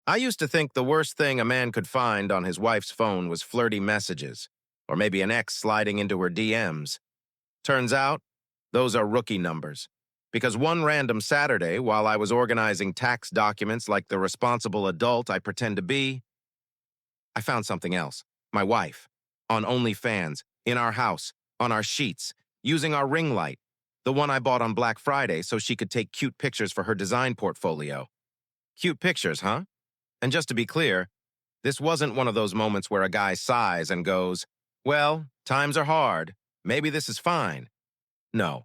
I used to think the worst thing a man could find on his wife's phone was flirty messages, or maybe an ex sliding into her DMs. Turns out, those are rookie numbers. Because one random Saturday, while I was organizing tax documents like the responsible adult I pretend to be, I found something else. My wife. On OnlyFans, in our house, on our sheets, using our ring light, the one I bought on Black Friday so she could take cute pictures for her design portfolio. Cute pictures, huh? And just to be clear, this wasn't one of those moments where a guy sighs and goes, well, times are hard. Maybe this is fine. No.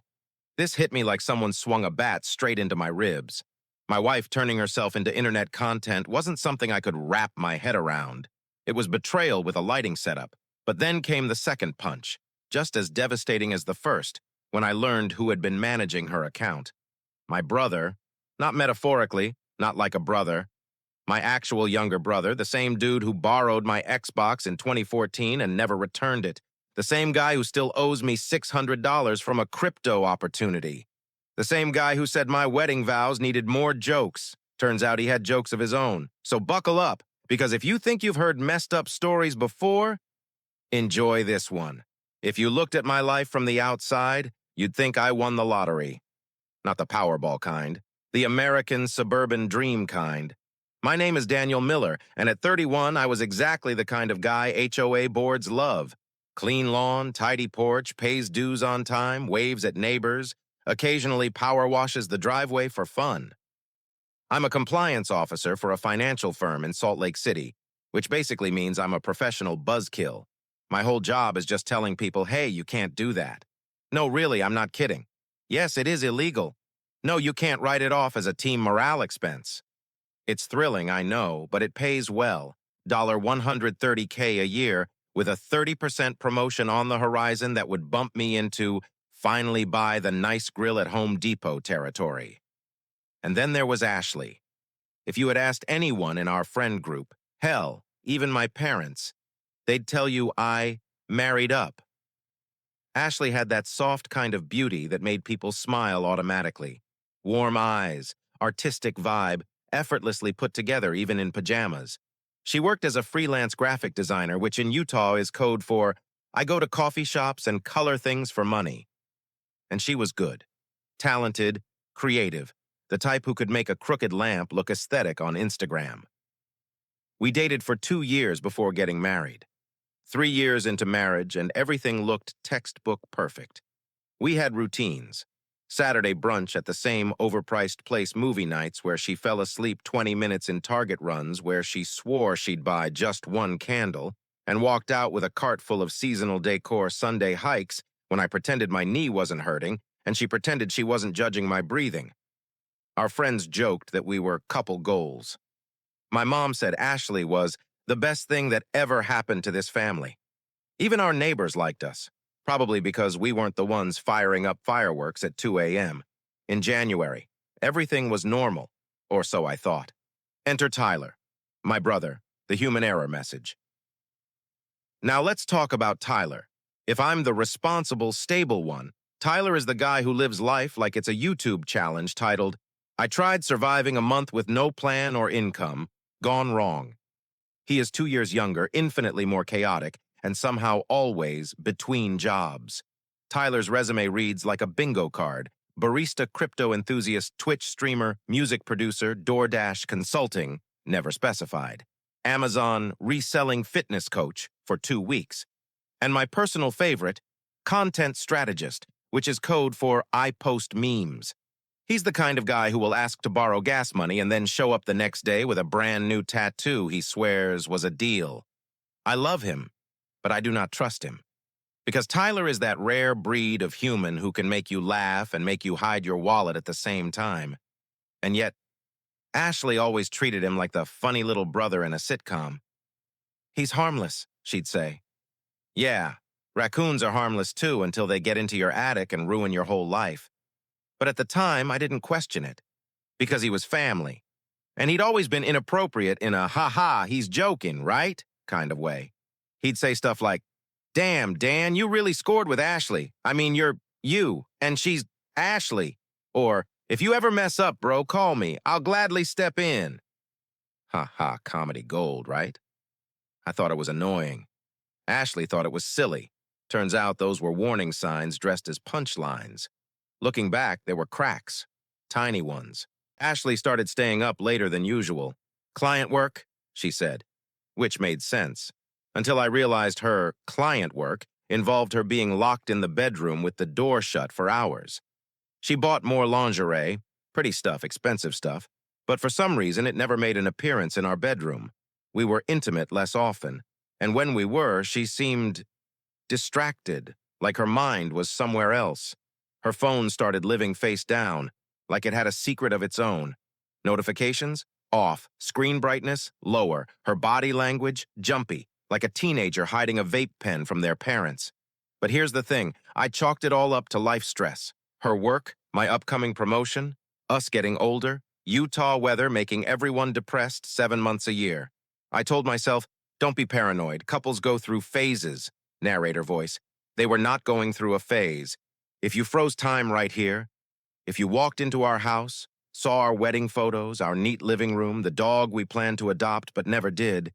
This hit me like someone swung a bat straight into my ribs. My wife turning herself into internet content wasn't something I could wrap my head around. It was betrayal with a lighting setup. But then came the second punch, just as devastating as the first, when I learned who had been managing her account. My brother, not metaphorically, not like a brother, my actual younger brother, the same dude who borrowed my Xbox in 2014 and never returned it. The same guy who still owes me $600 from a crypto opportunity. The same guy who said my wedding vows needed more jokes. Turns out he had jokes of his own. So buckle up, because if you think you've heard messed up stories before, enjoy this one. If you looked at my life from the outside, you'd think I won the lottery. Not the Powerball kind, the American suburban dream kind. My name is Daniel Miller, and at 31, I was exactly the kind of guy HOA boards love. Clean lawn, tidy porch, pays dues on time, waves at neighbors, occasionally power washes the driveway for fun. I'm a compliance officer for a financial firm in Salt Lake City, which basically means I'm a professional buzzkill. My whole job is just telling people, hey, you can't do that. No, really, I'm not kidding. Yes, it is illegal. No, you can't write it off as a team morale expense. It's thrilling, I know, but it pays well. $130K a year with a 30% promotion on the horizon that would bump me into finally buy the nice grill at Home Depot territory. And then there was Ashley. If you had asked anyone in our friend group, hell, even my parents, they'd tell you I married up. Ashley had that soft kind of beauty that made people smile automatically. Warm eyes, artistic vibe, effortlessly put together even in pajamas. She worked as a freelance graphic designer, which in Utah is code for, I go to coffee shops and color things for money. And she was good, talented, creative, the type who could make a crooked lamp look aesthetic on Instagram. We dated for 2 years before getting married. 3 years into marriage, and everything looked textbook perfect. We had routines. Saturday brunch at the same overpriced place movie nights where she fell asleep 20 minutes in Target runs where she swore she'd buy just one candle and walked out with a cart full of seasonal decor Sunday hikes when I pretended my knee wasn't hurting and she pretended she wasn't judging my breathing. Our friends joked that we were couple goals. My mom said Ashley was the best thing that ever happened to this family. Even our neighbors liked us. Probably because we weren't the ones firing up fireworks at 2 a.m. In January, everything was normal, or so I thought. Enter Tyler, my brother, the human error message. Now let's talk about Tyler. If I'm the responsible, stable one, Tyler is the guy who lives life like it's a YouTube challenge titled, I tried surviving a month with no plan or income, gone wrong. He is 2 years younger, infinitely more chaotic, and somehow always between jobs. Tyler's resume reads like a bingo card: barista, crypto enthusiast, Twitch streamer, music producer, DoorDash consulting, never specified. Amazon reselling fitness coach for 2 weeks. And my personal favorite, content strategist, which is code for I post memes. He's the kind of guy who will ask to borrow gas money and then show up the next day with a brand new tattoo he swears was a deal. I love him, but I do not trust him. Because Tyler is that rare breed of human who can make you laugh and make you hide your wallet at the same time. And yet, Ashley always treated him like the funny little brother in a sitcom. He's harmless, she'd say. Yeah, raccoons are harmless too until they get into your attic and ruin your whole life. But at the time, I didn't question it, because he was family. And he'd always been inappropriate in a ha-ha, he's joking, right? kind of way. He'd say stuff like, damn, Dan, you really scored with Ashley. I mean, you're you, and she's Ashley. Or, if you ever mess up, bro, call me. I'll gladly step in. Ha ha, comedy gold, right? I thought it was annoying. Ashley thought it was silly. Turns out those were warning signs dressed as punchlines. Looking back, there were cracks. Tiny ones. Ashley started staying up later than usual. Client work, she said, which made sense. Until I realized her client work involved her being locked in the bedroom with the door shut for hours. She bought more lingerie, pretty stuff, expensive stuff, but for some reason it never made an appearance in our bedroom. We were intimate less often, and when we were, she seemed distracted, like her mind was somewhere else. Her phone started living face down, like it had a secret of its own. Notifications? Off. Screen brightness? Lower. Her body language? Jumpy, like a teenager hiding a vape pen from their parents. But here's the thing, I chalked it all up to life stress. Her work, my upcoming promotion, us getting older, Utah weather making everyone depressed 7 months a year. I told myself, don't be paranoid, couples go through phases. Narrator voice. They were not going through a phase. If you froze time right here, if you walked into our house, saw our wedding photos, our neat living room, the dog we planned to adopt but never did,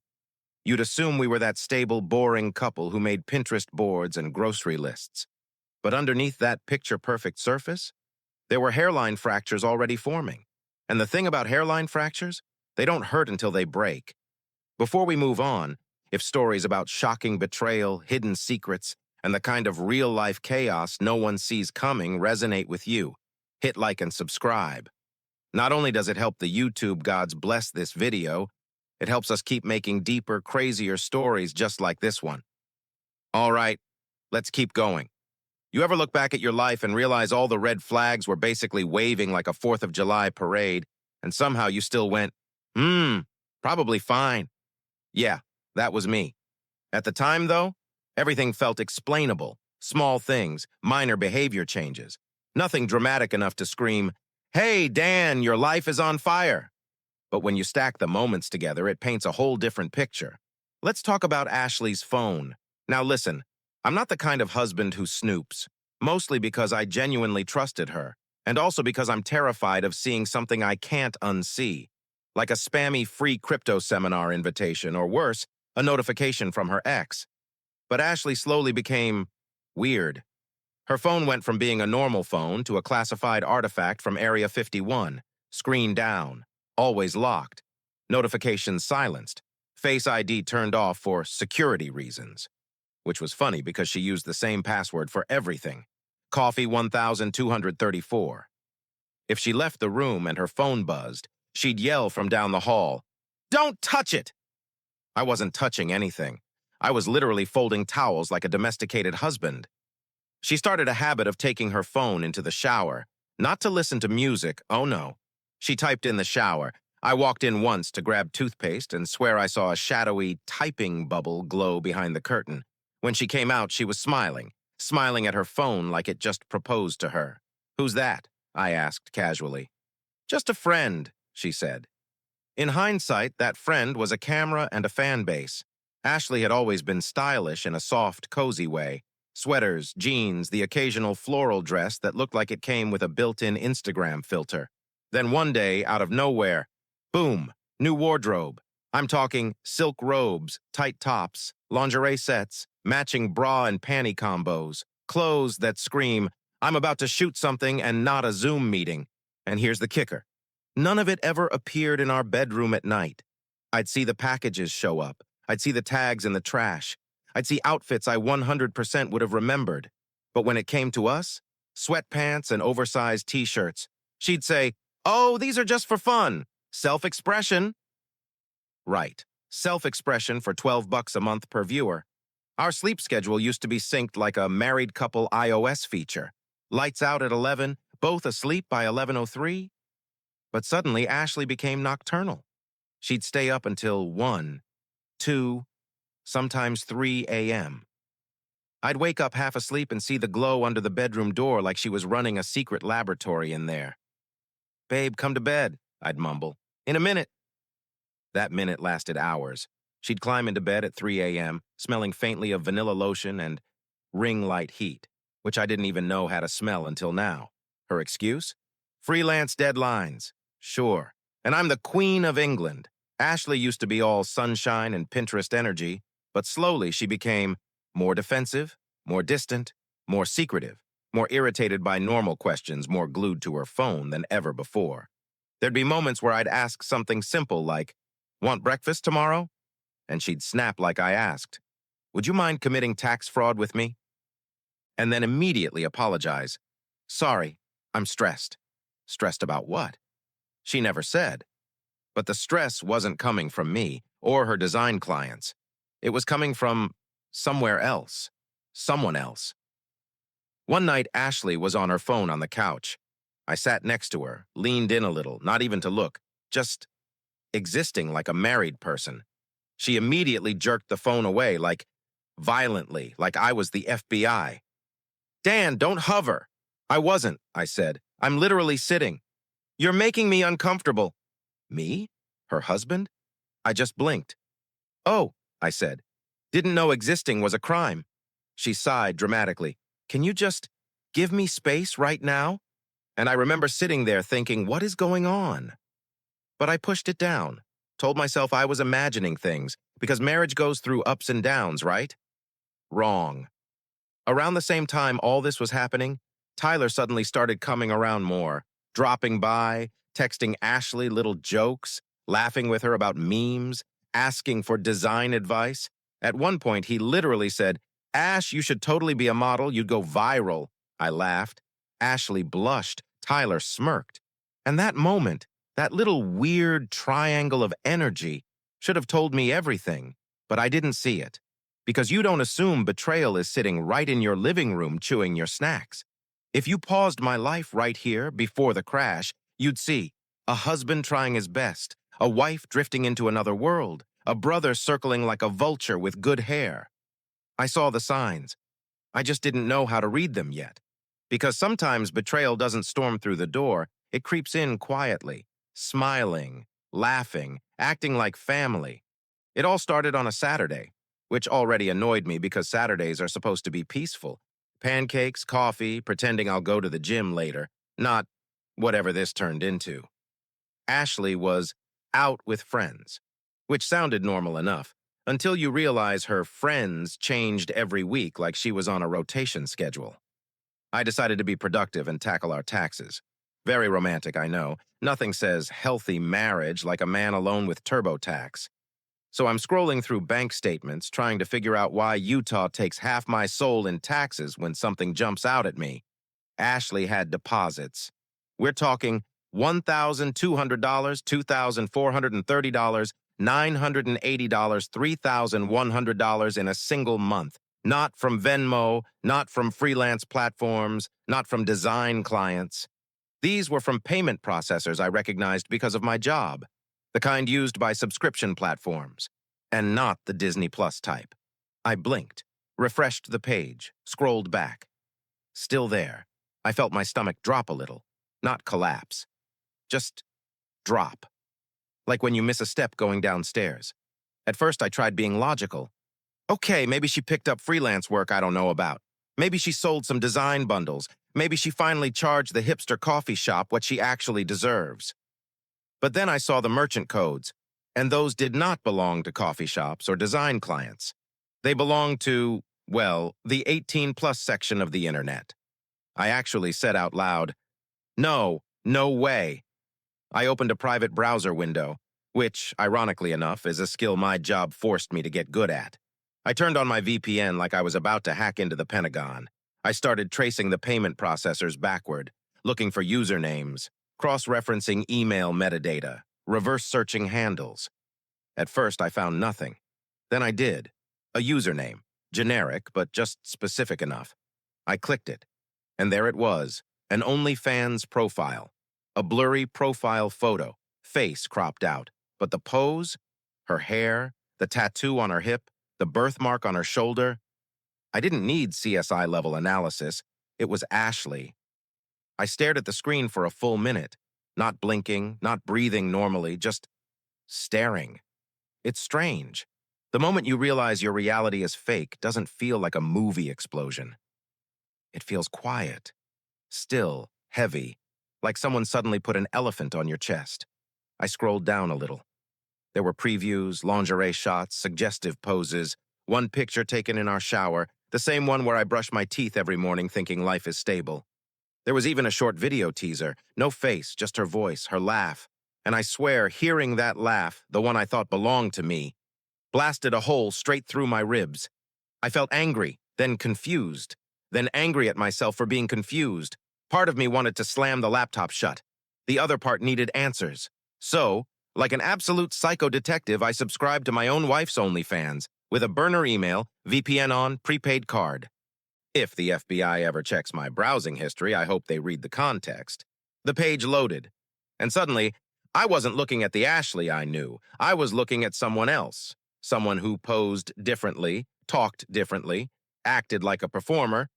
you'd assume we were that stable, boring couple who made Pinterest boards and grocery lists. But underneath that picture-perfect surface, there were hairline fractures already forming. And the thing about hairline fractures, they don't hurt until they break. Before we move on, if stories about shocking betrayal, hidden secrets, and the kind of real-life chaos no one sees coming resonate with you, hit like and subscribe. Not only does it help the YouTube gods bless this video, it helps us keep making deeper, crazier stories just like this one. All right, let's keep going. You ever look back at your life and realize all the red flags were basically waving like a 4th of July parade, and somehow you still went, probably fine. Yeah, that was me. At the time, though, everything felt explainable. Small things, minor behavior changes. Nothing dramatic enough to scream, "Hey, Dan, your life is on fire." But when you stack the moments together, it paints a whole different picture. Let's talk about Ashley's phone. Now listen, I'm not the kind of husband who snoops, mostly because I genuinely trusted her, and also because I'm terrified of seeing something I can't unsee, like a spammy free crypto seminar invitation, or worse, a notification from her ex. But Ashley slowly became weird. Her phone went from being a normal phone to a classified artifact from Area 51, screen down, always locked, notifications silenced, Face ID turned off for security reasons, which was funny because she used the same password for everything, Coffee 1234. If she left the room and her phone buzzed, she'd yell from down the hall, "Don't touch it!" I wasn't touching anything. I was literally folding towels like a domesticated husband. She started a habit of taking her phone into the shower, not to listen to music, oh no. She typed in the shower. I walked in once to grab toothpaste and swear I saw a shadowy typing bubble glow behind the curtain. When she came out, she was smiling at her phone like it just proposed to her. "Who's that?" I asked casually. "Just a friend," she said. In hindsight, that friend was a camera and a fan base. Ashley had always been stylish in a soft, cozy way. Sweaters, jeans, the occasional floral dress that looked like it came with a built-in Instagram filter. Then one day, out of nowhere, boom, new wardrobe. I'm talking silk robes, tight tops, lingerie sets, matching bra and panty combos, clothes that scream, "I'm about to shoot something and not a Zoom meeting." And here's the kicker. None of it ever appeared in our bedroom at night. I'd see the packages show up. I'd see the tags in the trash. I'd see outfits I 100% would have remembered. But when it came to us, sweatpants and oversized t-shirts, she'd say, "Oh, these are just for fun. Self-expression." Right. Self-expression for $12 a month per viewer. Our sleep schedule used to be synced like a married couple iOS feature. Lights out at 11, both asleep by 11:03. But suddenly, Ashley became nocturnal. She'd stay up until 1, 2, sometimes 3 a.m. I'd wake up half asleep and see the glow under the bedroom door like she was running a secret laboratory in there. "Babe, come to bed," I'd mumble. "In a minute." That minute lasted hours. She'd climb into bed at 3 a.m., smelling faintly of vanilla lotion and ring light heat, which I didn't even know had a smell until now. Her excuse? Freelance deadlines. Sure. And I'm the Queen of England. Ashley used to be all sunshine and Pinterest energy, but slowly she became more defensive, more distant, more secretive, more irritated by normal questions, more glued to her phone than ever before. There'd be moments where I'd ask something simple like, "Want breakfast tomorrow?" And she'd snap like I asked, "Would you mind committing tax fraud with me?" And then immediately apologize. "Sorry, I'm stressed." Stressed about what? She never said. But the stress wasn't coming from me or her design clients. It was coming from somewhere else. Someone else. One night, Ashley was on her phone on the couch. I sat next to her, leaned in a little, not even to look, just existing like a married person. She immediately jerked the phone away, violently, like I was the FBI. "Dan, don't hover." "I wasn't," I said. "I'm literally sitting." "You're making me uncomfortable." "Me? Her husband?" I just blinked. "Oh," I said. "Didn't know existing was a crime." She sighed dramatically. "Can you just give me space right now?" And I remember sitting there thinking, what is going on? But I pushed it down, told myself I was imagining things, because marriage goes through ups and downs, right? Wrong. Around the same time all this was happening, Tyler suddenly started coming around more, dropping by, texting Ashley little jokes, laughing with her about memes, asking for design advice. At one point, he literally said, "Ash, you should totally be a model. You'd go viral." I laughed. Ashley blushed. Tyler smirked. And that moment, that little weird triangle of energy, should have told me everything, but I didn't see it. Because you don't assume betrayal is sitting right in your living room chewing your snacks. If you paused my life right here before the crash, you'd see a husband trying his best, a wife drifting into another world, a brother circling like a vulture with good hair. I saw the signs. I just didn't know how to read them yet. Because sometimes betrayal doesn't storm through the door, it creeps in quietly, smiling, laughing, acting like family. It all started on a Saturday, which already annoyed me because Saturdays are supposed to be peaceful. Pancakes, coffee, pretending I'll go to the gym later, not whatever this turned into. Ashley was out with friends, which sounded normal enough, until you realize her friends changed every week like she was on a rotation schedule. I decided to be productive and tackle our taxes. Very romantic, I know. Nothing says healthy marriage like a man alone with TurboTax. So I'm scrolling through bank statements, trying to figure out why Utah takes half my soul in taxes when something jumps out at me. Ashley had deposits. We're talking $1,200, $2,430, $980, $3,100 in a single month. Not from Venmo, not from freelance platforms, not from design clients. These were from payment processors I recognized because of my job, the kind used by subscription platforms, and not the Disney Plus type. I blinked, refreshed the page, scrolled back. Still there. I felt my stomach drop a little, not collapse. Just drop. Like when you miss a step going downstairs. At first I tried being logical. Okay, maybe she picked up freelance work I don't know about. Maybe she sold some design bundles. Maybe she finally charged the hipster coffee shop what she actually deserves. But then I saw the merchant codes, and those did not belong to coffee shops or design clients. They belonged to, well, the 18-plus section of the internet. I actually said out loud, "No, no way." I opened a private browser window, which, ironically enough, is a skill my job forced me to get good at. I turned on my VPN like I was about to hack into the Pentagon. I started tracing the payment processors backward, looking for usernames, cross-referencing email metadata, reverse-searching handles. At first, I found nothing. Then I did. A username, generic, but just specific enough. I clicked it, and there it was, an OnlyFans profile. A blurry profile photo, face cropped out, but the pose, her hair, the tattoo on her hip, the birthmark on her shoulder. I didn't need CSI-level analysis. It was Ashley. I stared at the screen for a full minute, not blinking, not breathing normally, just staring. It's strange. The moment you realize your reality is fake doesn't feel like a movie explosion. It feels quiet, still, heavy, like someone suddenly put an elephant on your chest. I scrolled down a little. There were previews, lingerie shots, suggestive poses, one picture taken in our shower, the same one where I brush my teeth every morning thinking life is stable. There was even a short video teaser, no face, just her voice, her laugh. And I swear, hearing that laugh, the one I thought belonged to me, blasted a hole straight through my ribs. I felt angry, then confused, then angry at myself for being confused. Part of me wanted to slam the laptop shut. The other part needed answers. So, like an absolute psycho detective, I subscribed to my own wife's OnlyFans with a burner email, VPN on, prepaid card. If the FBI ever checks my browsing history, I hope they read the context. The page loaded, and suddenly, I wasn't looking at the Ashley I knew. I was looking at someone else. Someone who posed differently, talked differently, acted like a performer.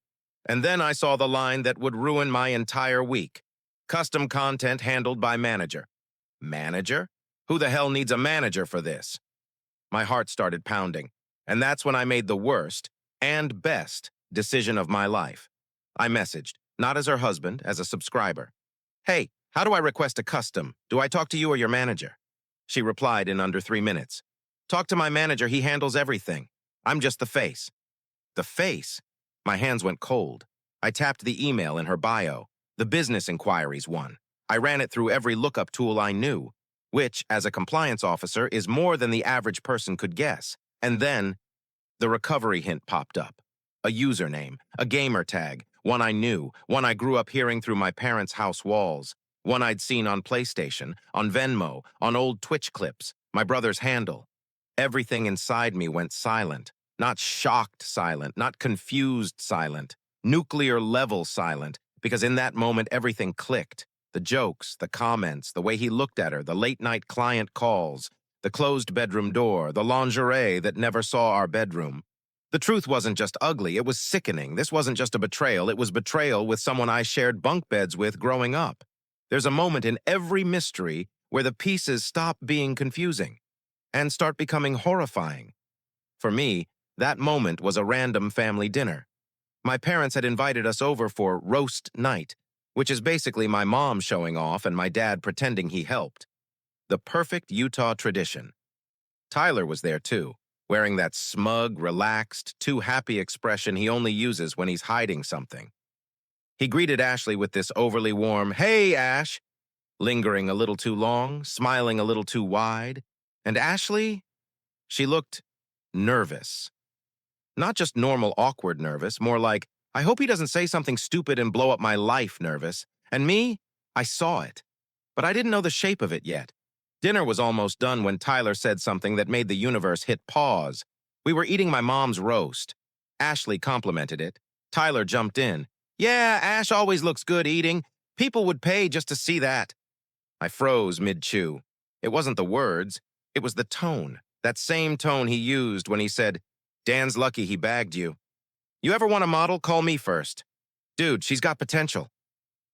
And then I saw the line that would ruin my entire week. Custom content handled by manager. Manager? Who the hell needs a manager for this? My heart started pounding, and that's when I made the worst and best decision of my life. I messaged, not as her husband, as a subscriber. Hey, how do I request a custom? Do I talk to you or your manager? She replied in under 3 minutes. Talk to my manager, he handles everything. I'm just the face. The face? My hands went cold. I tapped the email in her bio, the business inquiries one. I ran it through every lookup tool I knew, which, as a compliance officer, is more than the average person could guess. And then, the recovery hint popped up. A username, a gamer tag, one I knew, one I grew up hearing through my parents' house walls, one I'd seen on PlayStation, on Venmo, on old Twitch clips, my brother's handle. Everything inside me went silent. Not shocked silent, not confused silent, nuclear-level silent, because in that moment everything clicked. The jokes, the comments, the way he looked at her, the late-night client calls, the closed bedroom door, the lingerie that never saw our bedroom. The truth wasn't just ugly, it was sickening. This wasn't just a betrayal, it was betrayal with someone I shared bunk beds with growing up. There's a moment in every mystery where the pieces stop being confusing and start becoming horrifying. For me, that moment was a random family dinner. My parents had invited us over for roast night, which is basically my mom showing off and my dad pretending he helped. The perfect Utah tradition. Tyler was there too, wearing that smug, relaxed, too happy expression he only uses when he's hiding something. He greeted Ashley with this overly warm, "Hey, Ash," lingering a little too long, smiling a little too wide. And Ashley? She looked nervous. Not just normal awkward nervous, more like, I hope he doesn't say something stupid and blow up my life nervous. And me? I saw it. But I didn't know the shape of it yet. Dinner was almost done when Tyler said something that made the universe hit pause. We were eating my mom's roast. Ashley complimented it. Tyler jumped in. Yeah, Ash always looks good eating. People would pay just to see that. I froze mid-chew. It wasn't the words. It was the tone. That same tone he used when he said, Dan's lucky he bagged you. You ever want a model? Call me first. Dude, she's got potential.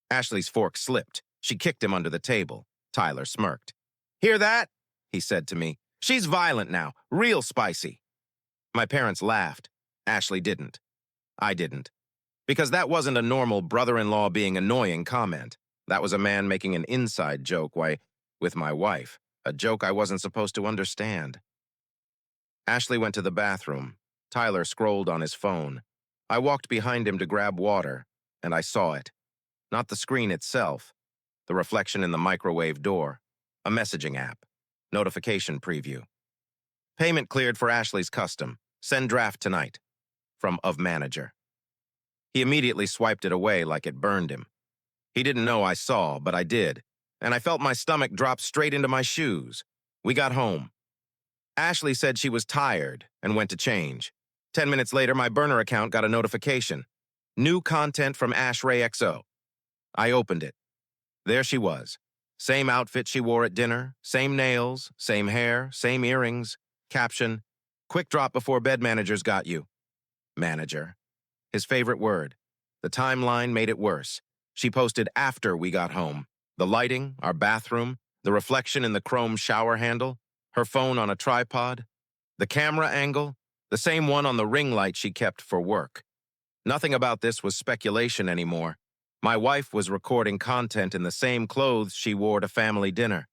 Ashley's fork slipped. She kicked him under the table. Tyler smirked. Hear that? He said to me. She's violent now, real spicy. My parents laughed. Ashley didn't. I didn't. Because that wasn't a normal brother-in-law being annoying comment. That was a man making an inside joke with my wife, a joke I wasn't supposed to understand. Ashley went to the bathroom. Tyler scrolled on his phone. I walked behind him to grab water, and I saw it. Not the screen itself, the reflection in the microwave door, a messaging app, notification preview. Payment cleared for Ashley's custom. Send draft tonight. From of manager. He immediately swiped it away like it burned him. He didn't know I saw, but I did, and I felt my stomach drop straight into my shoes. We got home. Ashley said she was tired and went to change. 10 minutes later, my burner account got a notification. New content from Ashray XO. I opened it. There she was. Same outfit she wore at dinner, same nails, same hair, same earrings. Caption, quick drop before bed managers got you. Manager. His favorite word. The timeline made it worse. She posted after we got home. The lighting, our bathroom, the reflection in the chrome shower handle, her phone on a tripod, the camera angle, the same one on the ring light she kept for work. Nothing about this was speculation anymore. My wife was recording content in the same clothes she wore to family dinner.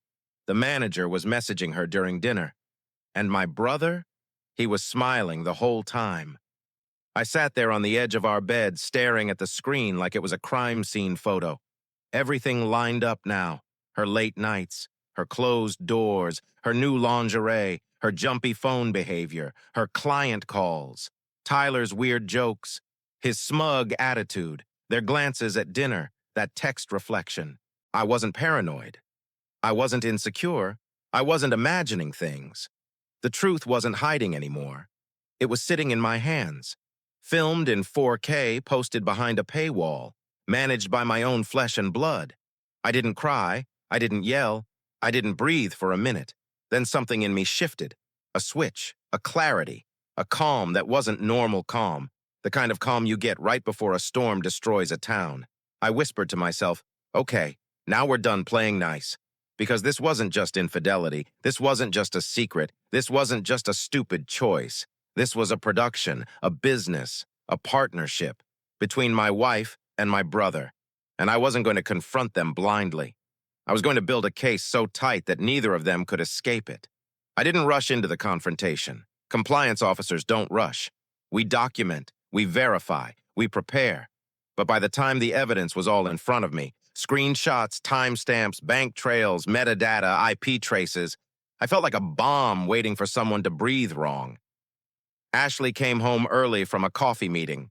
The manager was messaging her during dinner. And my brother? He was smiling the whole time. I sat there on the edge of our bed, staring at the screen like it was a crime scene photo. Everything lined up now. Her late nights, her closed doors, her new lingerie, her jumpy phone behavior, her client calls, Tyler's weird jokes, his smug attitude, their glances at dinner, that text reflection. I wasn't paranoid. I wasn't insecure. I wasn't imagining things. The truth wasn't hiding anymore. It was sitting in my hands, filmed in 4K, posted behind a paywall, managed by my own flesh and blood. I didn't cry. I didn't yell. I didn't breathe for a minute. Then something in me shifted. A switch, a clarity, a calm that wasn't normal calm, the kind of calm you get right before a storm destroys a town. I whispered to myself, okay, now we're done playing nice. Because this wasn't just infidelity. This wasn't just a secret. This wasn't just a stupid choice. This was a production, a business, a partnership between my wife and my brother. And I wasn't going to confront them blindly. I was going to build a case so tight that neither of them could escape it. I didn't rush into the confrontation. Compliance officers don't rush. We document, we verify, we prepare. But by the time the evidence was all in front of me, screenshots, timestamps, bank trails, metadata, IP traces, I felt like a bomb waiting for someone to breathe wrong. Ashley came home early from a coffee meeting,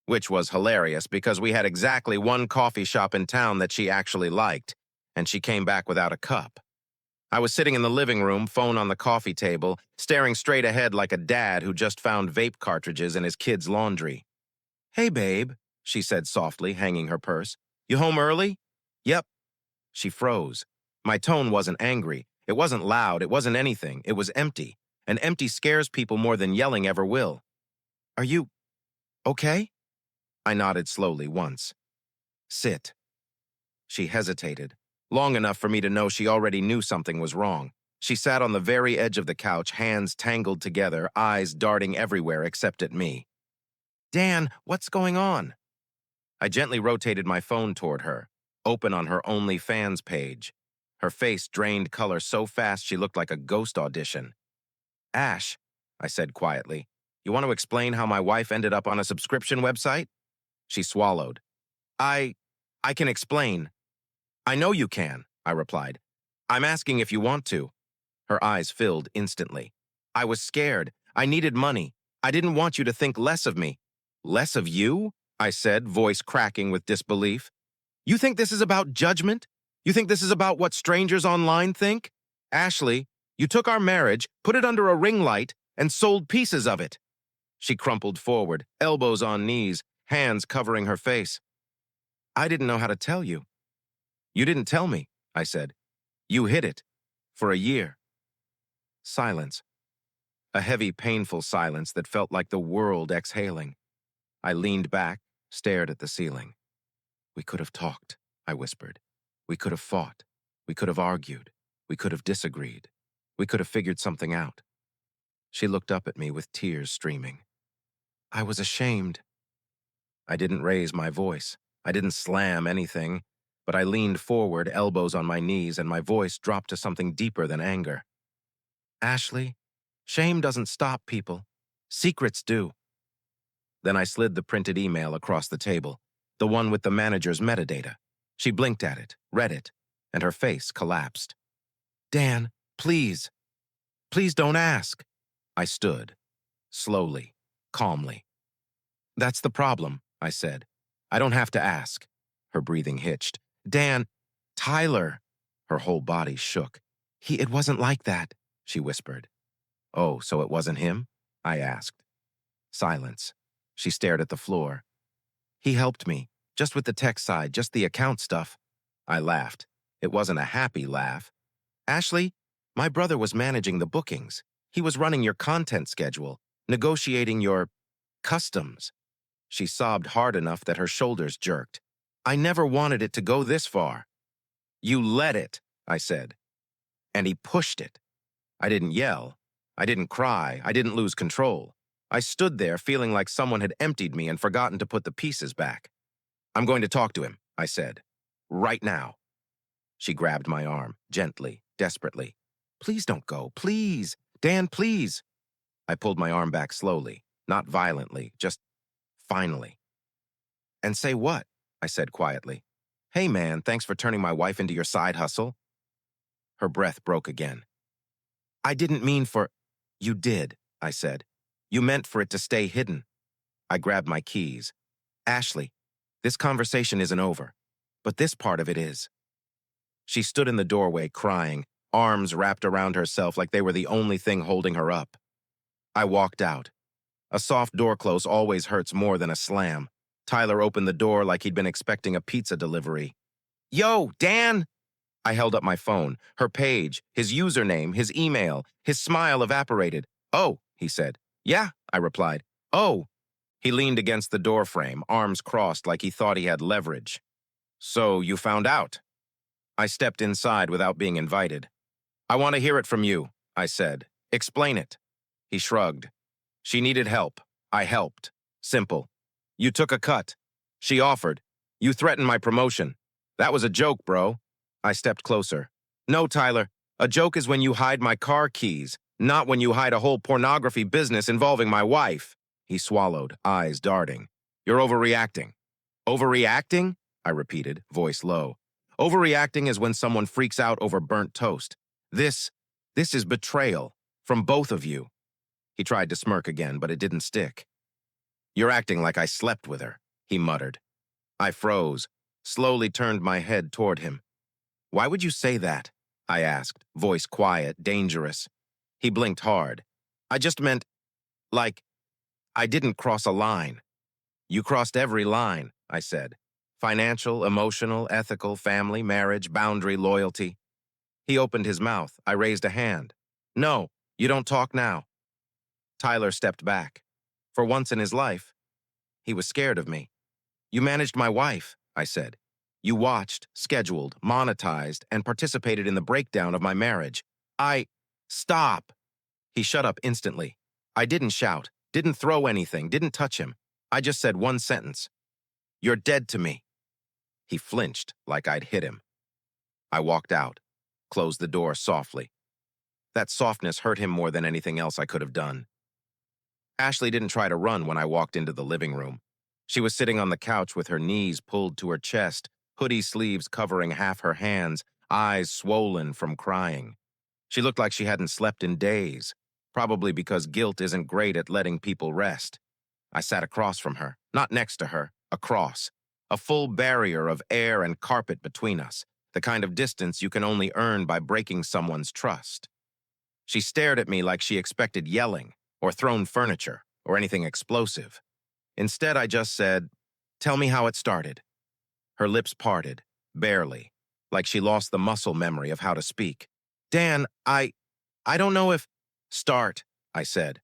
which was hilarious because we had exactly one coffee shop in town that she actually liked, and she came back without a cup. I was sitting in the living room, phone on the coffee table, staring straight ahead like a dad who just found vape cartridges in his kid's laundry. "Hey, babe," she said softly, hanging her purse. "You home early?" "Yep." She froze. My tone wasn't angry. It wasn't loud. It wasn't anything. It was empty. And empty scares people more than yelling ever will. "Are you okay?" I nodded slowly once. "Sit." She hesitated, long enough for me to know she already knew something was wrong. She sat on the very edge of the couch, hands tangled together, eyes darting everywhere except at me. "Dan, what's going on?" I gently rotated my phone toward her, open on her OnlyFans page. Her face drained color so fast she looked like a ghost audition. "Ash," I said quietly, "you want to explain how my wife ended up on a subscription website?" She swallowed. I can explain." "I know you can," I replied. "I'm asking if you want to." Her eyes filled instantly. "I was scared. I needed money. I didn't want you to think less of me." "Less of you?" I said, voice cracking with disbelief. "You think this is about judgment? You think this is about what strangers online think? Ashley, you took our marriage, put it under a ring light, and sold pieces of it." She crumpled forward, elbows on knees, hands covering her face. "I didn't know how to tell you." "You didn't tell me," I said. "You hid it. For a year." Silence. A heavy, painful silence that felt like the world exhaling. I leaned back, stared at the ceiling. "We could have talked," I whispered. "We could have fought. We could have argued. We could have disagreed. We could have figured something out." She looked up at me with tears streaming. "I was ashamed." I didn't raise my voice. I didn't slam anything, but I leaned forward, elbows on my knees, and my voice dropped to something deeper than anger. "Ashley, shame doesn't stop people. Secrets do." Then I slid the printed email across the table, the one with the manager's metadata. She blinked at it, read it, and her face collapsed. "Dan, please. Please don't ask." I stood, slowly, calmly. "That's the problem," I said. "I don't have to ask." Her breathing hitched. "Dan, Tyler." Her whole body shook. It wasn't like that," she whispered. "Oh, so it wasn't him?" I asked. Silence. She stared at the floor. "He helped me, just with the tech side, just the account stuff." I laughed. It wasn't a happy laugh. "Ashley, my brother was managing the bookings. He was running your content schedule, negotiating your customs." She sobbed hard enough that her shoulders jerked. "I never wanted it to go this far." "You let it," I said. "And he pushed it." I didn't yell. I didn't cry. I didn't lose control. I stood there feeling like someone had emptied me and forgotten to put the pieces back. "I'm going to talk to him," I said. "Right now." She grabbed my arm, gently, desperately. Please don't go. Please. Dan, please. I pulled my arm back slowly, not violently, just finally. And say what? I said quietly. Hey, man, thanks for turning my wife into your side hustle. Her breath broke again. I didn't mean for... You did, I said. You meant for it to stay hidden. I grabbed my keys. Ashley, this conversation isn't over, but this part of it is. She stood in the doorway crying, arms wrapped around herself like they were the only thing holding her up. I walked out. A soft door close always hurts more than a slam. Tyler opened the door like he'd been expecting a pizza delivery. Yo, Dan! I held up my phone, her page, his username, his email. His smile evaporated. Oh, he said. Yeah, I replied. Oh. He leaned against the doorframe, arms crossed like he thought he had leverage. So you found out? I stepped inside without being invited. I want to hear it from you, I said. Explain it. He shrugged. She needed help. I helped. Simple. You took a cut. She offered. You threatened my promotion. That was a joke, bro. I stepped closer. No, Tyler. A joke is when you hide my car keys, not when you hide a whole pornography business involving my wife. He swallowed, eyes darting. You're overreacting. Overreacting? I repeated, voice low. Overreacting is when someone freaks out over burnt toast. This is betrayal. From both of you. He tried to smirk again, but it didn't stick. You're acting like I slept with her, he muttered. I froze, slowly turned my head toward him. Why would you say that? I asked, voice quiet, dangerous. He blinked hard. I just meant, like, I didn't cross a line. You crossed every line, I said. Financial, emotional, ethical, family, marriage, boundary, loyalty. He opened his mouth. I raised a hand. No, you don't talk now. Tyler stepped back. For once in his life, he was scared of me. You managed my wife, I said. You watched, scheduled, monetized, and participated in the breakdown of my marriage. Stop! He shut up instantly. I didn't shout, didn't throw anything, didn't touch him. I just said one sentence. You're dead to me. He flinched like I'd hit him. I walked out, closed the door softly. That softness hurt him more than anything else I could have done. Ashley didn't try to run when I walked into the living room. She was sitting on the couch with her knees pulled to her chest, hoodie sleeves covering half her hands, eyes swollen from crying. She looked like she hadn't slept in days, probably because guilt isn't great at letting people rest. I sat across from her, not next to her, across. A full barrier of air and carpet between us, the kind of distance you can only earn by breaking someone's trust. She stared at me like she expected yelling, or thrown furniture, or anything explosive. Instead, I just said, tell me how it started. Her lips parted, barely, like she lost the muscle memory of how to speak. Dan, I don't know if... Start, I said.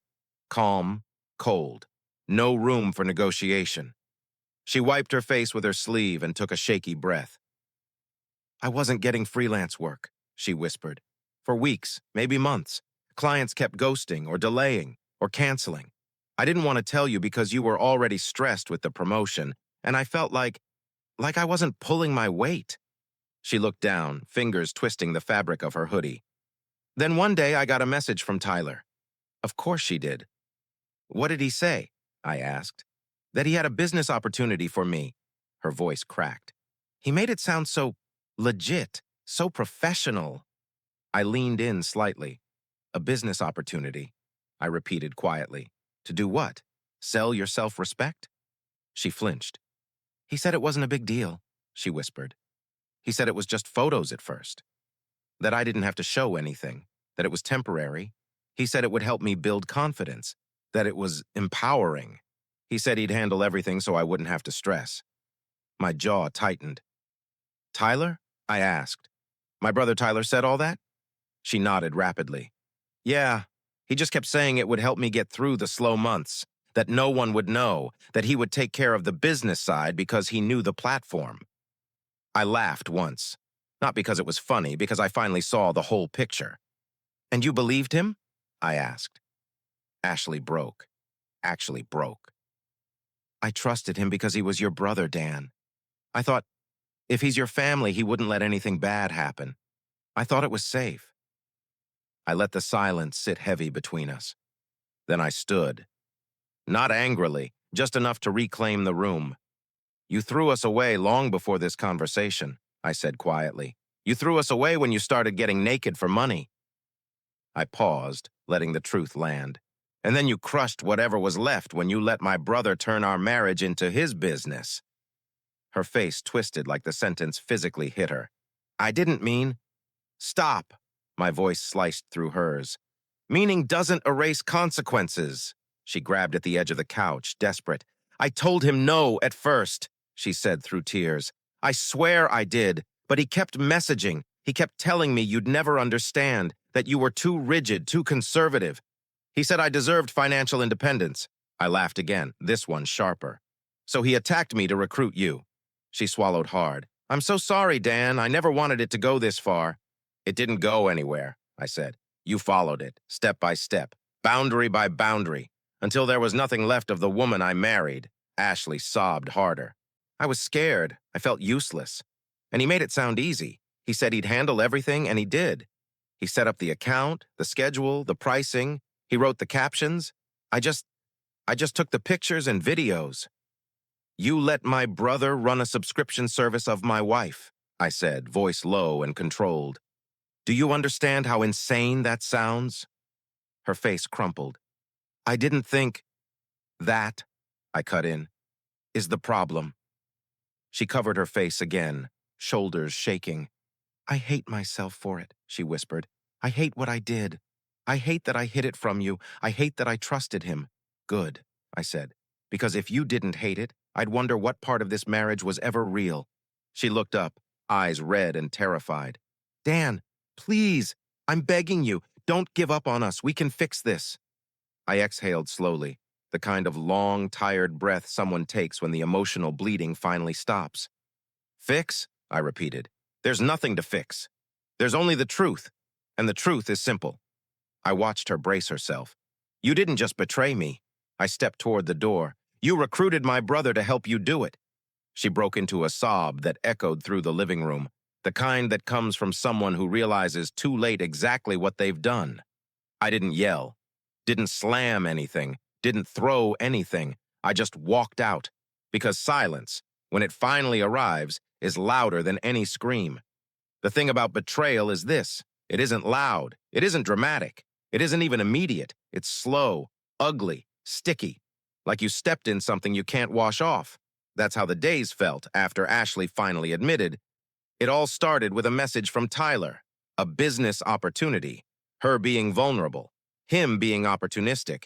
Calm, cold, no room for negotiation. She wiped her face with her sleeve and took a shaky breath. I wasn't getting freelance work, she whispered. For weeks, maybe months. Clients kept ghosting or delaying or canceling. I didn't want to tell you because you were already stressed with the promotion, and I felt like I wasn't pulling my weight. She looked down, fingers twisting the fabric of her hoodie. Then one day I got a message from Tyler. Of course she did. What did he say? I asked. That he had a business opportunity for me. Her voice cracked. He made it sound so legit, so professional. I leaned in slightly. A business opportunity, I repeated quietly. To do what? Sell your self-respect? She flinched. He said it wasn't a big deal, she whispered. He said it was just photos at first. That I didn't have to show anything, that it was temporary. He said it would help me build confidence, that it was empowering. He said he'd handle everything so I wouldn't have to stress. My jaw tightened. Tyler? I asked. My brother Tyler said all that? She nodded rapidly. Yeah, he just kept saying it would help me get through the slow months, that no one would know, that he would take care of the business side because he knew the platform. I laughed once, not because it was funny, because I finally saw the whole picture. And you believed him? I asked. Ashley broke. Actually broke. I trusted him because he was your brother, Dan. I thought, if he's your family, he wouldn't let anything bad happen. I thought it was safe. I let the silence sit heavy between us. Then I stood. Not angrily, just enough to reclaim the room. You threw us away long before this conversation, I said quietly. You threw us away when you started getting naked for money. I paused, letting the truth land. And then you crushed whatever was left when you let my brother turn our marriage into his business. Her face twisted like the sentence physically hit her. I didn't mean... Stop! My voice sliced through hers. Meaning doesn't erase consequences. She grabbed at the edge of the couch, desperate. I told him no at first, she said through tears. I swear I did, but he kept messaging. He kept telling me you'd never understand, that you were too rigid, too conservative. He said I deserved financial independence. I laughed again, this one sharper. So he attacked me to recruit you. She swallowed hard. I'm so sorry, Dan. I never wanted it to go this far. It didn't go anywhere, I said. You followed it, step by step, boundary by boundary, until there was nothing left of the woman I married. Ashley sobbed harder. I was scared. I felt useless. And he made it sound easy. He said he'd handle everything, and he did. He set up the account, the schedule, the pricing. He wrote the captions. I just took the pictures and videos. You let my brother run a subscription service of my wife, I said, voice low and controlled. Do you understand how insane that sounds? Her face crumpled. I didn't think... That, I cut in, is the problem. She covered her face again, shoulders shaking. I hate myself for it, she whispered. I hate what I did. I hate that I hid it from you. I hate that I trusted him. Good, I said, because if you didn't hate it, I'd wonder what part of this marriage was ever real. She looked up, eyes red and terrified. Dan, please, I'm begging you, don't give up on us. We can fix this. I exhaled slowly, the kind of long, tired breath someone takes when the emotional bleeding finally stops. Fix? I repeated. There's nothing to fix. There's only the truth, and the truth is simple. I watched her brace herself. You didn't just betray me. I stepped toward the door. You recruited my brother to help you do it. She broke into a sob that echoed through the living room, the kind that comes from someone who realizes too late exactly what they've done. I didn't yell, didn't slam anything, didn't throw anything. I just walked out, because silence, when it finally arrives, is louder than any scream. The thing about betrayal is this. It isn't loud. It isn't dramatic. It isn't even immediate. It's slow, ugly, sticky, like you stepped in something you can't wash off. That's how the days felt after Ashley finally admitted. It all started with a message from Tyler, a business opportunity, her being vulnerable, him being opportunistic,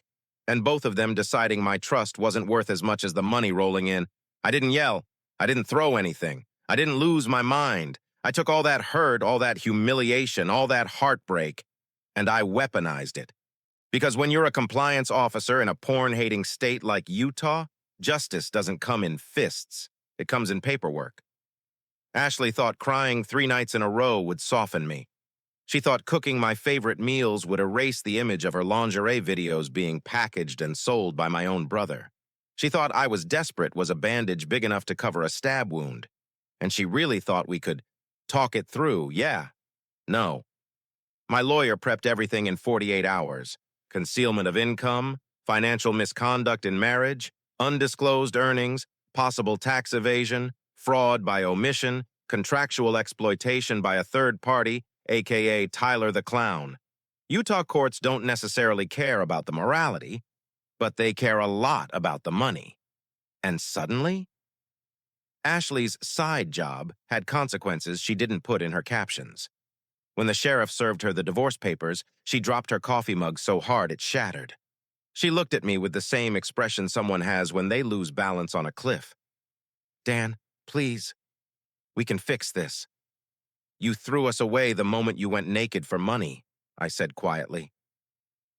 and both of them deciding my trust wasn't worth as much as the money rolling in. I didn't yell. I didn't throw anything. I didn't lose my mind. I took all that hurt, all that humiliation, all that heartbreak, and I weaponized it. Because when you're a compliance officer in a porn-hating state like Utah, justice doesn't come in fists. It comes in paperwork. Ashley thought crying 3 nights in a row would soften me. She thought cooking my favorite meals would erase the image of her lingerie videos being packaged and sold by my own brother. She thought I was desperate was a bandage big enough to cover a stab wound. And she really thought we could talk it through, yeah. No. My lawyer prepped everything in 48 hours. Concealment of income, financial misconduct in marriage, undisclosed earnings, possible tax evasion, fraud by omission, contractual exploitation by a third party, aka Tyler the Clown. Utah courts don't necessarily care about the morality, but they care a lot about the money. And suddenly, Ashley's side job had consequences she didn't put in her captions. When the sheriff served her the divorce papers, she dropped her coffee mug so hard it shattered. She looked at me with the same expression someone has when they lose balance on a cliff. Dan, please, we can fix this. You threw us away the moment you went naked for money, I said quietly.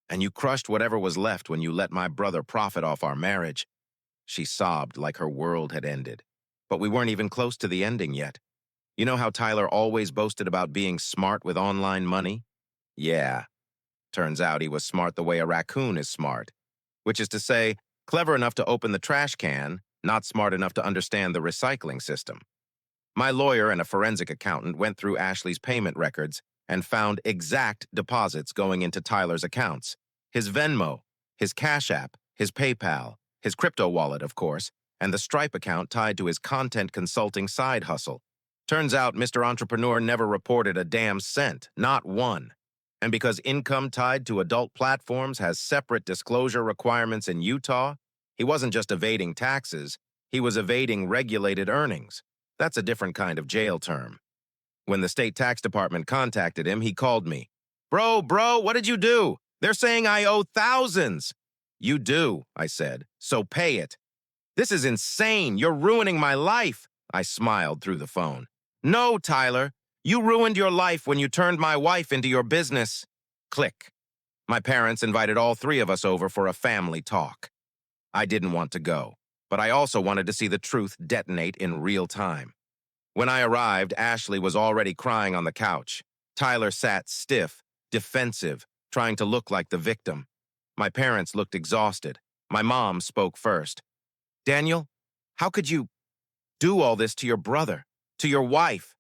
And you crushed whatever was left when you let my brother profit off our marriage. She sobbed like her world had ended. But we weren't even close to the ending yet. You know how Tyler always boasted about being smart with online money? Yeah. Turns out he was smart the way a raccoon is smart. Which is to say, clever enough to open the trash can, not smart enough to understand the recycling system. My lawyer and a forensic accountant went through Ashley's payment records, and found exact deposits going into Tyler's accounts. His Venmo, his Cash App, his PayPal, his crypto wallet, of course, and the Stripe account tied to his content consulting side hustle. Turns out Mr. Entrepreneur never reported a damn cent, not one. And because income tied to adult platforms has separate disclosure requirements in Utah, he wasn't just evading taxes, he was evading regulated earnings. That's a different kind of jail term. When the state tax department contacted him, he called me. Bro, what did you do? They're saying I owe thousands. You do, I said, so pay it. This is insane. You're ruining my life. I smiled through the phone. No, Tyler. You ruined your life when you turned my wife into your business. Click. My parents invited all three of us over for a family talk. I didn't want to go, but I also wanted to see the truth detonate in real time. When I arrived, Ashley was already crying on the couch. Tyler sat stiff, defensive, trying to look like the victim. My parents looked exhausted. My mom spoke first. Daniel, how could you do all this to your brother, to your wife?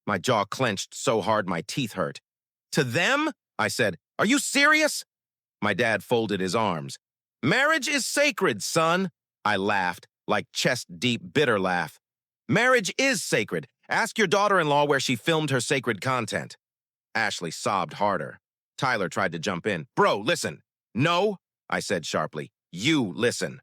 My jaw clenched so hard my teeth hurt. To them? I said. Are you serious? My dad folded his arms. Marriage is sacred, son. I laughed, like chest-deep, bitter laugh. Marriage is sacred. Ask your daughter-in-law where she filmed her sacred content. Ashley sobbed harder. Tyler tried to jump in. Bro, listen. No, I said sharply. You listen.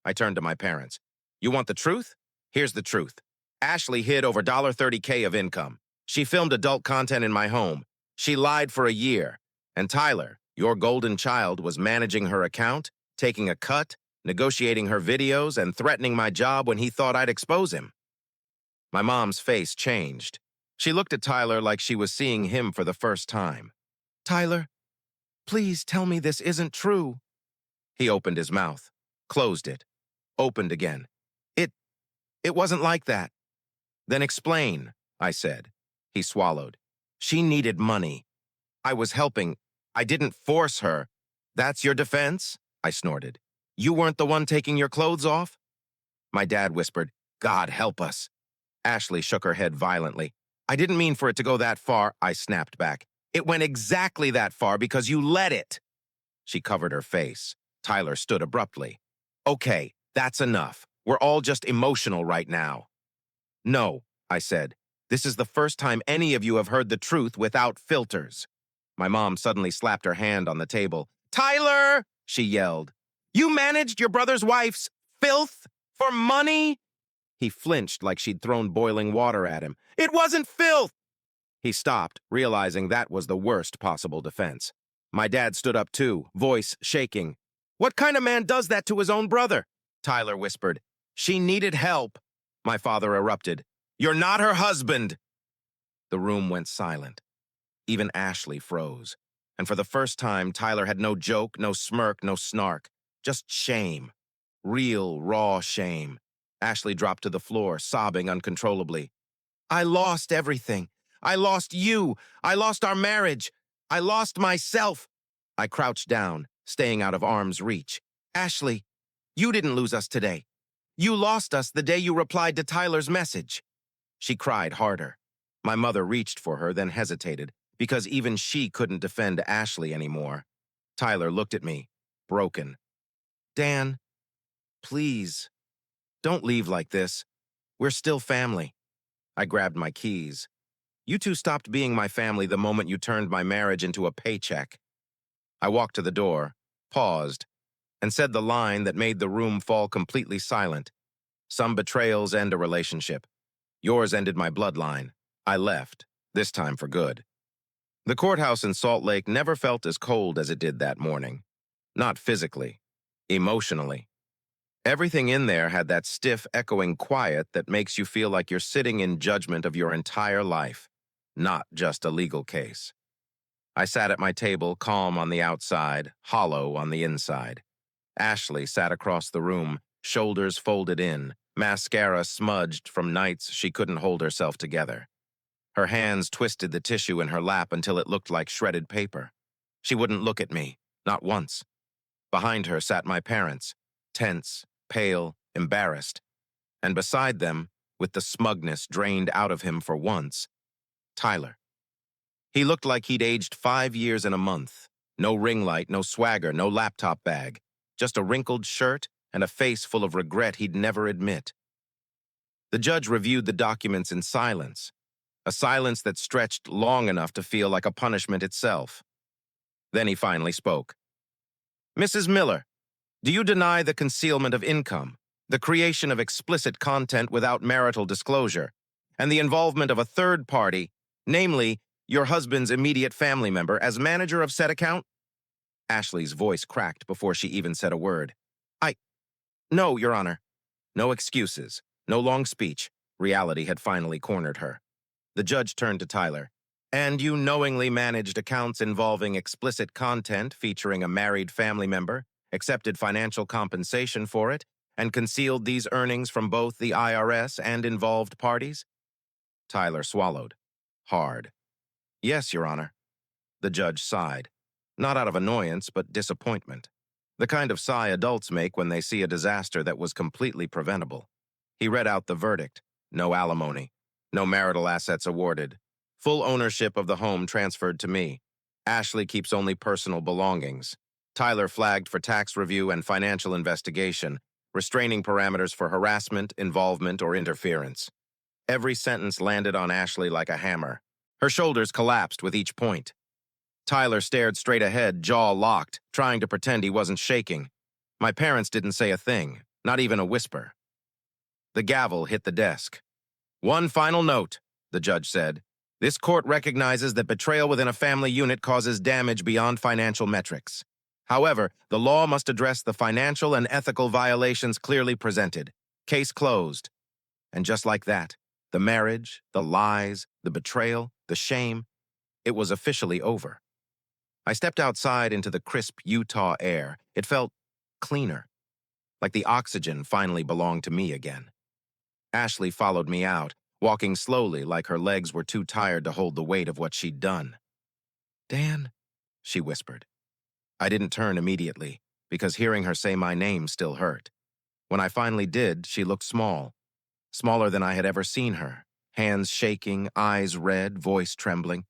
I turned to my parents. You want the truth? Here's the truth. Ashley hid over $30K of income. She filmed adult content in my home. She lied for a year. And Tyler, your golden child, was managing her account, taking a cut, negotiating her videos, and threatening my job when he thought I'd expose him. My mom's face changed. She looked at Tyler like she was seeing him for the first time. Tyler, please tell me this isn't true. He opened his mouth, closed it, opened again. It wasn't like that. Then explain, I said. He swallowed. She needed money. I was helping. I didn't force her. That's your defense? I snorted. You weren't the one taking your clothes off? My dad whispered, God help us. Ashley shook her head violently. I didn't mean for it to go that far, I snapped back. It went exactly that far because you let it. She covered her face. Tyler stood abruptly. Okay, that's enough. We're all just emotional right now. No, I said. This is the first time any of you have heard the truth without filters. My mom suddenly slapped her hand on the table. Tyler, she yelled. You managed your brother's wife's filth for money? He flinched like she'd thrown boiling water at him. It wasn't filth! He stopped, realizing that was the worst possible defense. My dad stood up too, voice shaking. What kind of man does that to his own brother? Tyler whispered. She needed help. My father erupted. You're not her husband. The room went silent. Even Ashley froze. And for the first time, Tyler had no joke, no smirk, no snark. Just shame. Real, raw shame. Ashley dropped to the floor, sobbing uncontrollably. I lost everything. I lost you. I lost our marriage. I lost myself. I crouched down, staying out of arm's reach. Ashley, you didn't lose us today. You lost us the day you replied to Tyler's message. She cried harder. My mother reached for her, then hesitated, because even she couldn't defend Ashley anymore. Tyler looked at me, broken. Dan, please, don't leave like this. We're still family. I grabbed my keys. You two stopped being my family the moment you turned my marriage into a paycheck. I walked to the door, paused, and said the line that made the room fall completely silent. Some betrayals end a relationship. Yours ended my bloodline. I left, this time for good. The courthouse in Salt Lake never felt as cold as it did that morning. Not physically, emotionally. Everything in there had that stiff, echoing quiet that makes you feel like you're sitting in judgment of your entire life, not just a legal case. I sat at my table, calm on the outside, hollow on the inside. Ashley sat across the room, shoulders folded in, mascara smudged from nights she couldn't hold herself together. Her hands twisted the tissue in her lap until it looked like shredded paper. She wouldn't look at me, not once. Behind her sat my parents, tense, pale, embarrassed. And beside them, with the smugness drained out of him for once, Tyler. He looked like he'd aged 5 years in a month. No ring light, no swagger, no laptop bag. Just a wrinkled shirt and a face full of regret he'd never admit. The judge reviewed the documents in silence, a silence that stretched long enough to feel like a punishment itself. Then he finally spoke. "Mrs. Miller, do you deny the concealment of income, the creation of explicit content without marital disclosure, and the involvement of a third party, namely, your husband's immediate family member, as manager of said account?" Ashley's voice cracked before she even said a word. No, Your Honor." No excuses, no long speech. Reality had finally cornered her. The judge turned to Tyler. "And you knowingly managed accounts involving explicit content featuring a married family member, accepted financial compensation for it, and concealed these earnings from both the IRS and involved parties?" Tyler swallowed. Hard. "Yes, Your Honor." The judge sighed. Not out of annoyance, but disappointment. The kind of sigh adults make when they see a disaster that was completely preventable. He read out the verdict. No alimony. No marital assets awarded. Full ownership of the home transferred to me. Ashley keeps only personal belongings. Tyler flagged for tax review and financial investigation, restraining parameters for harassment, involvement, or interference. Every sentence landed on Ashley like a hammer. Her shoulders collapsed with each point. Tyler stared straight ahead, jaw locked, trying to pretend he wasn't shaking. My parents didn't say a thing, not even a whisper. The gavel hit the desk. "One final note," the judge said. "This court recognizes that betrayal within a family unit causes damage beyond financial metrics. However, the law must address the financial and ethical violations clearly presented. Case closed." And just like that, the marriage, the lies, the betrayal, the shame, it was officially over. I stepped outside into the crisp Utah air. It felt cleaner, like the oxygen finally belonged to me again. Ashley followed me out, walking slowly like her legs were too tired to hold the weight of what she'd done. "Dan," she whispered. I didn't turn immediately, because hearing her say my name still hurt. When I finally did, she looked small, smaller than I had ever seen her, hands shaking, eyes red, voice trembling.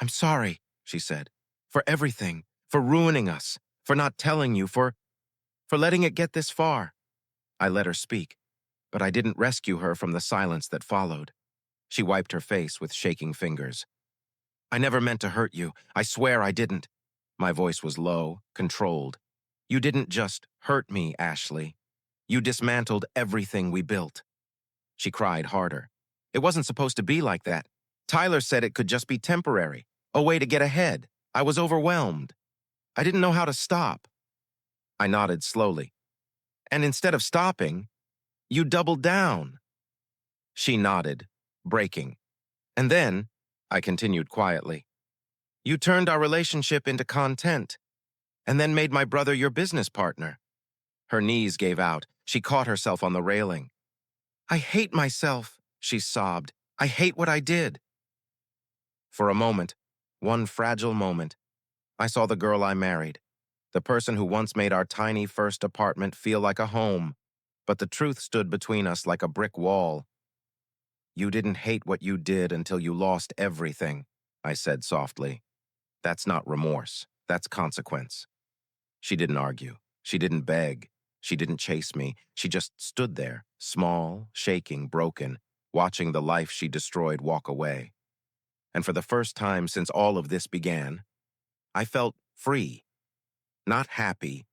I'm sorry," she said. "For everything, for ruining us, for not telling you, for letting it get this far." I let her speak, but I didn't rescue her from the silence that followed. She wiped her face with shaking fingers. "I never meant to hurt you. I swear I didn't." My voice was low, controlled. "You didn't just hurt me, Ashley. You dismantled everything we built." She cried harder. "It wasn't supposed to be like that. Tyler said it could just be temporary, a way to get ahead. I was overwhelmed. I didn't know how to stop." I nodded slowly. "And instead of stopping, you doubled down." She nodded, breaking. "And then," I continued quietly, "you turned our relationship into content, and then made my brother your business partner." Her knees gave out. She caught herself on the railing. "I hate myself," she sobbed. "I hate what I did." For a moment, one fragile moment, I saw the girl I married, the person who once made our tiny first apartment feel like a home, but the truth stood between us like a brick wall. "You didn't hate what you did until you lost everything," I said softly. "That's not remorse, that's consequence." She didn't argue. She didn't beg. She didn't chase me. She just stood there, small, shaking, broken, watching the life she destroyed walk away. And for the first time since all of this began, I felt free. Not happy,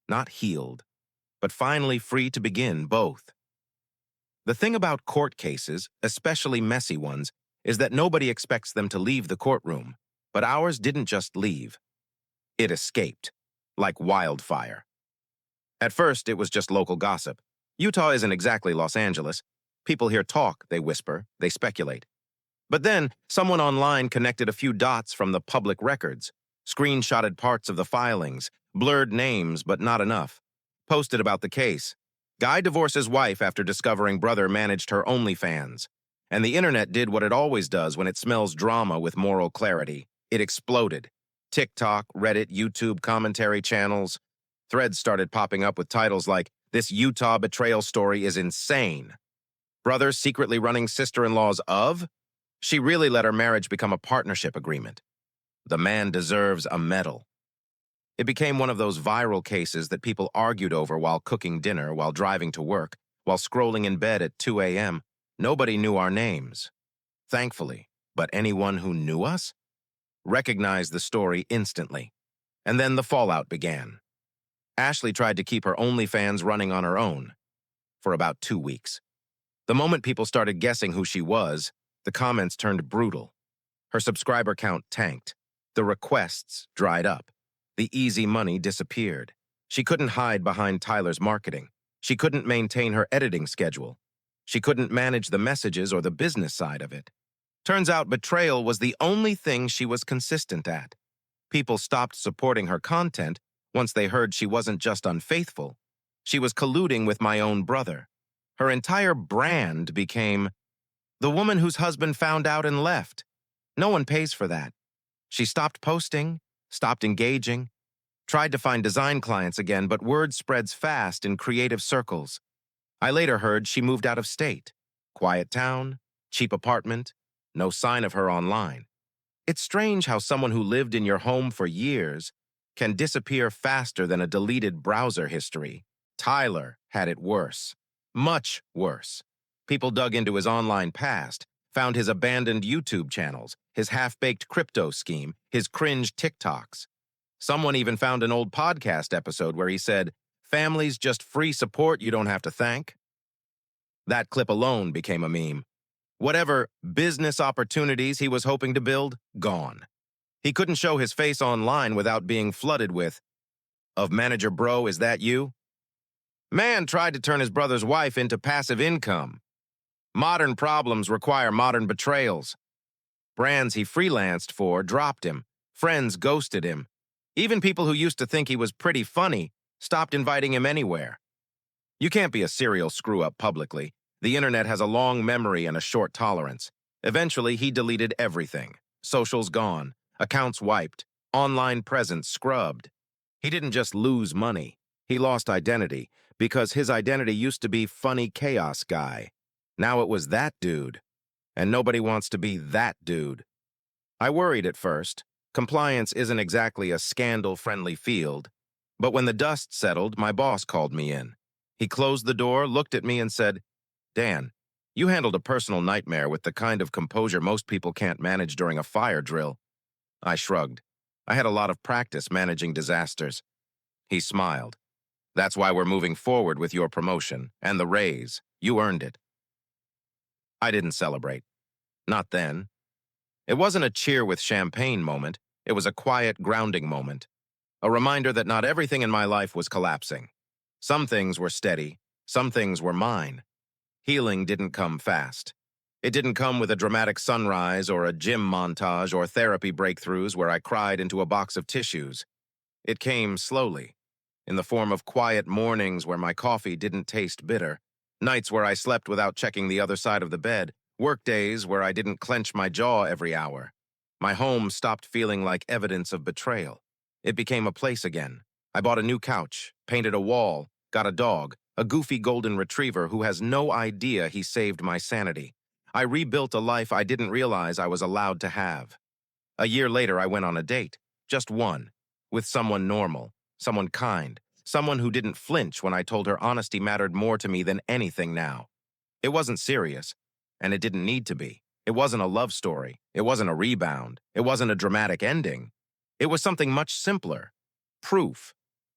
not healed, but finally free to begin both. The thing about court cases, especially messy ones, is that nobody expects them to leave the courtroom, but ours didn't just leave. It escaped, like wildfire. At first, it was just local gossip. Utah isn't exactly Los Angeles. People here talk, they whisper, they speculate. But then, someone online connected a few dots from the public records, screenshotted parts of the filings, blurred names, but not enough, posted about the case. Guy divorces wife after discovering brother managed her OnlyFans. And the internet did what it always does when it smells drama with moral clarity. It exploded. TikTok, Reddit, YouTube commentary channels. Threads started popping up with titles like, "This Utah betrayal story is insane." "Brother secretly running sister-in-laws of?" She really let her marriage become a partnership agreement. The man deserves a medal. It became one of those viral cases that people argued over while cooking dinner, while driving to work, while scrolling in bed at 2 a.m. Nobody knew our names, thankfully, but anyone who knew us recognized the story instantly. And then the fallout began. Ashley tried to keep her OnlyFans running on her own for about 2 weeks. The moment people started guessing who she was, the comments turned brutal. Her subscriber count tanked. The requests dried up. The easy money disappeared. She couldn't hide behind Tyler's marketing. She couldn't maintain her editing schedule. She couldn't manage the messages or the business side of it. Turns out Betrayal was the only thing she was consistent at. People stopped supporting her content once they heard she wasn't just unfaithful. She was colluding with my own brother. Her entire brand became the woman whose husband found out and left. No one pays for that. She stopped posting, stopped engaging, tried to find design clients again, but word spreads fast in creative circles. I later heard she moved out of state. Quiet town, cheap apartment, no sign of her online. It's strange how someone who lived in your home for years can disappear faster than a deleted browser history. Tyler had it worse. Much worse. People dug into his online past, found his abandoned YouTube channels, his half-baked crypto scheme, his cringe TikToks. Someone even found an old podcast episode where he said, "Family's just free support you don't have to thank." That clip alone became a meme. Whatever business opportunities he was hoping to build, gone. He couldn't show his face online without being flooded with, "Of manager bro, is that you?" Man tried to turn his brother's wife into passive income. Modern problems require modern betrayals. Brands he freelanced for dropped him. Friends ghosted him. Even people who used to think he was pretty funny stopped inviting him anywhere. You can't be a serial screw-up publicly. The internet has a long memory and a short tolerance. Eventually, he deleted everything. Socials gone, accounts wiped, online presence scrubbed. He didn't just lose money. He lost identity, because his identity used to be funny chaos guy. Now it was that dude. And nobody wants to be that dude. I worried at first. Compliance isn't exactly a scandal-friendly field. But when the dust settled, my boss called me in. He closed the door, looked at me, and said, "Dan, you handled a personal nightmare with the kind of composure most people can't manage during a fire drill." I shrugged. I had a lot of practice managing disasters. He smiled. "That's why we're moving forward with your promotion and the raise. You earned it." I didn't celebrate. Not then. It wasn't a cheer with champagne moment. It was a quiet, grounding moment. A reminder that not everything in my life was collapsing. Some things were steady. Some things were mine. Healing didn't come fast. It didn't come with a dramatic sunrise or a gym montage or therapy breakthroughs where I cried into a box of tissues. It came slowly, in the form of quiet mornings where my coffee didn't taste bitter, nights where I slept without checking the other side of the bed, workdays where I didn't clench my jaw every hour. My home stopped feeling like evidence of betrayal. It became a place again. I bought a new couch, painted a wall, got a dog, a goofy golden retriever who has no idea he saved my sanity. I rebuilt a life I didn't realize I was allowed to have. A year later, I went on a date, just one, with someone normal, someone kind, someone who didn't flinch when I told her honesty mattered more to me than anything now. It wasn't serious, and it didn't need to be. It wasn't a love story. It wasn't a rebound. It wasn't a dramatic ending. It was something much simpler. Proof.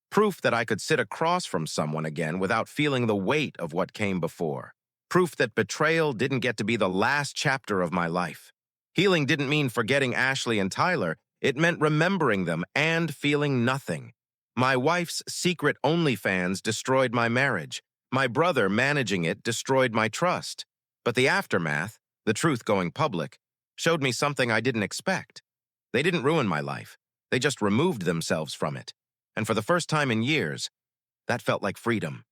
Proof that I could sit across from someone again without feeling the weight of what came before. Proof that betrayal didn't get to be the last chapter of my life. Healing didn't mean forgetting Ashley and Tyler. It meant remembering them and feeling nothing. My wife's secret OnlyFans destroyed my marriage. My brother managing it destroyed my trust. But the aftermath, the truth going public, showed me something I didn't expect. They didn't ruin my life. They just removed themselves from it. And for the first time in years, that felt like freedom.